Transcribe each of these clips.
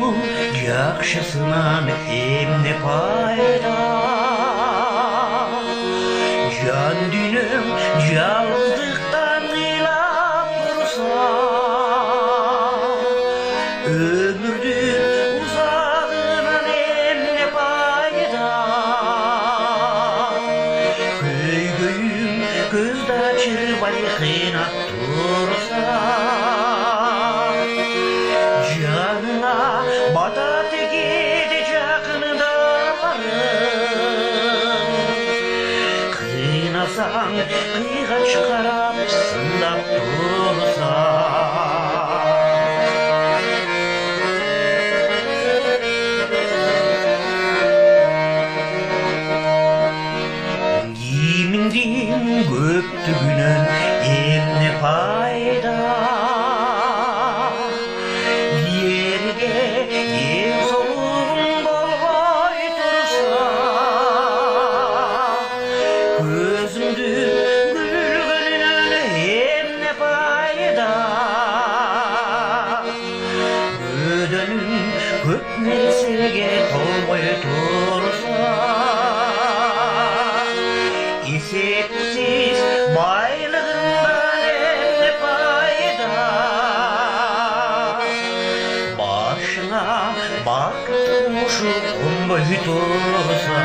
Жақшысынан емне пайда жан дүнім жалғыздықтан қилап тұрса өмірдің ұзағынан емне пайда көйгөйім көзді чырбай қинап тұрса жаныңа бата тегеді жақындарым қинасаң қиғаш қарап сындап тұрса киміңден көптігінен емне пайда көп нәрсеге толмай тұрса есепсіз байлығыңдан емне пайда башыңа бақыт құшы қонбай тұрса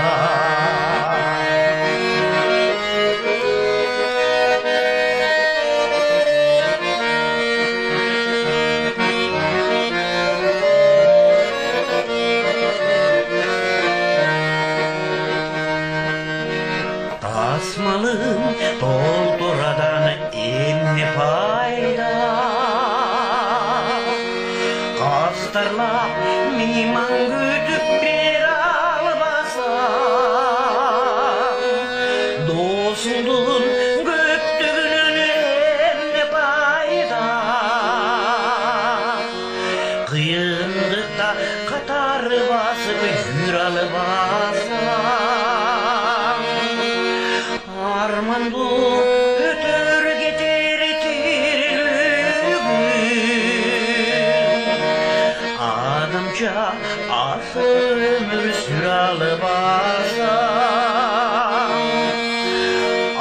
Тасмалым толтырадан емне пайда қастарлап мейман күтіп бере албасам досыңдың көптігінен емне пайда қиындықта қатар басып жүре албасам арманды өтер кетер тірлігім адамша асыл өмір сүре албасам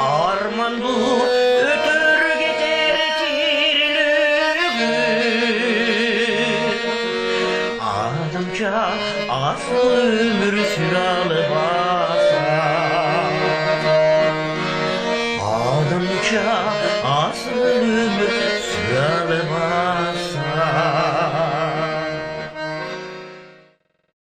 арманды өтер кетер тірлігім адамша асыл өмір сүре албасам адамша асыл